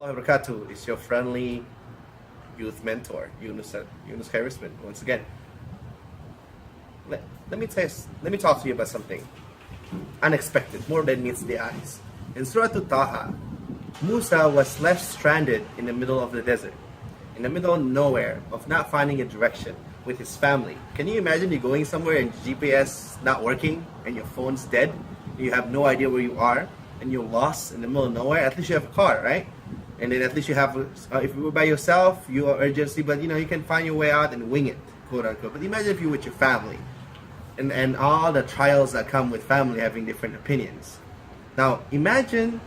Wabarakatuh. It's your friendly youth mentor, Yunus Khaerisman. Once again, let me talk to you about something unexpected, more than meets the eyes. In Surah Taha, Musa was left stranded in the middle of the desert, in the middle of nowhere, of not finding a direction with his family. Can you imagine you going somewhere and GPS not working and your phone's dead? You have no idea where you are and you're lost in the middle of nowhere. At least you have a car, right? And then at least you have, if you were by yourself, you are urgency, but you can find your way out and wing it, quote unquote. But imagine if you're with your family and all the trials that come with family having different opinions. Now imagine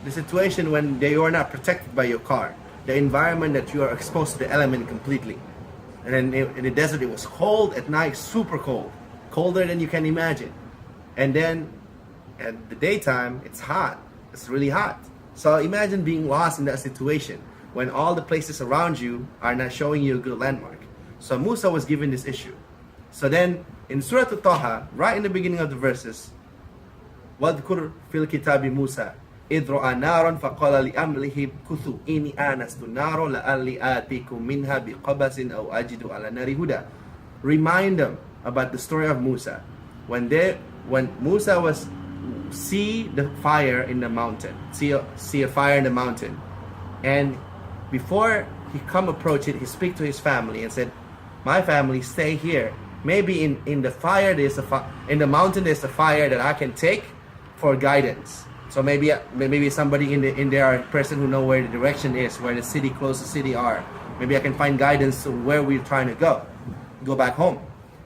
the situation when you are not protected by your car, the environment that you are exposed to the element completely. And then in the desert it was cold at night, super cold, colder than you can imagine. And then at the daytime it's hot, it's really hot. So imagine being lost in that situation when all the places around you are not showing you a good landmark. So Musa was given this issue. So then in Surah Taha, right in the beginning of the verses, وَاذْكُرْ فِي الْكِتَابِ مُوسَى إِذْ رَأَى نَارًا فَقَالَ لِأَهْلِهِ كُثُوا إِنِّي آنَسْتُ نَارًا لَعَلِّي آتِيكُم مِّنْهَا بِقَبَسٍ أَوْ أَجِدُ عَلَى النَّارِ هُدًى. Remind them about the story of Musa. When Musa was see the fire in the mountain, see a fire in the mountain, and before he come approach it, he speak to his family and said, my family, stay here. Maybe in the fire there's in the mountain there's a fire that I can take for guidance. So maybe somebody in there, a person who know where the direction is, where the city, closest city are. Maybe I can find guidance to where we're trying to go back home.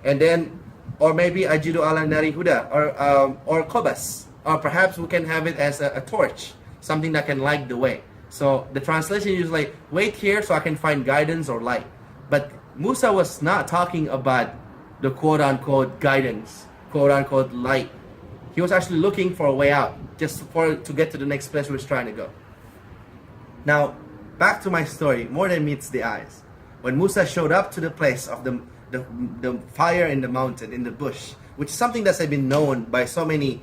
And then, or maybe ajidu ala nari huda, or kobas, or perhaps we can have it as a torch, something that can light the way. So the translation is like, wait here so I can find guidance or light. But Musa was not talking about the quote-unquote guidance, quote-unquote light. He was actually looking for a way out, just to get to the next place he was trying to go. Now, back to my story, more than meets the eyes. When Musa showed up to the place of the fire in the mountain, in the bush, which is something that's been known by so many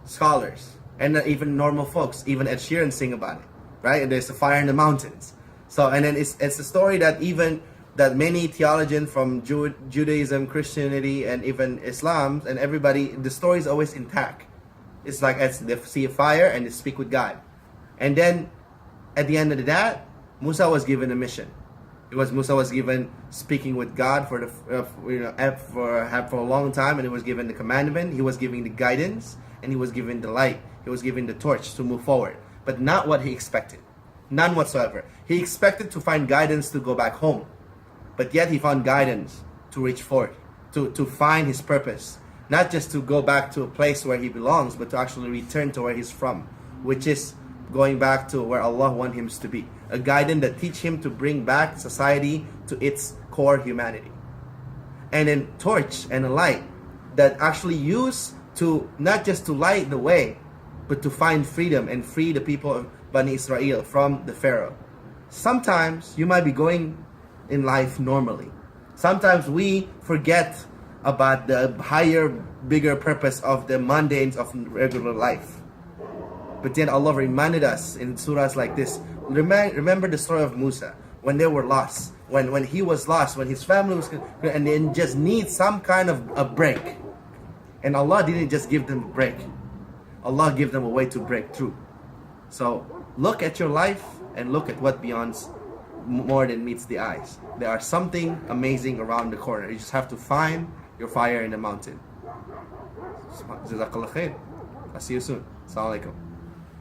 scholars, and even normal folks, even Ed Sheeran sing about it, right? And there's a fire in the mountains. So, and then it's a story that many theologians from Judaism, Christianity, and even Islam, and everybody, the story is always intact. It's like as they see a fire and they speak with God. And then at the end of that, Musa was given a mission. Musa was given speaking with God for a long time, and he was given the commandment, he was given the guidance, and he was given the light, he was given the torch to move forward. But not what he expected. None whatsoever. He expected to find guidance to go back home. But yet he found guidance to reach forward, to find his purpose. Not just to go back to a place where he belongs, but to actually return to where he's from, which is going back to where Allah wants him to be. A guidance that teach him to bring back society to its core humanity. And then torch and a light that actually use to not just to light the way, but to find freedom and free the people of Bani Israel from the Pharaoh. Sometimes you might be going in life normally. Sometimes we forget about the higher, bigger purpose of the mundanes of regular life. But then Allah reminded us in surahs like this. Remember the story of Musa when they were lost, when he was lost, when his family was, and they just need some kind of a break. And Allah didn't just give them a break. Allah gave them a way to break through. So look at your life and look at what beyond more than meets the eyes. There are something amazing around the corner. You just have to find your fire in the mountain. Jazakallah khair. I'll see you soon. Assalamu alaikum.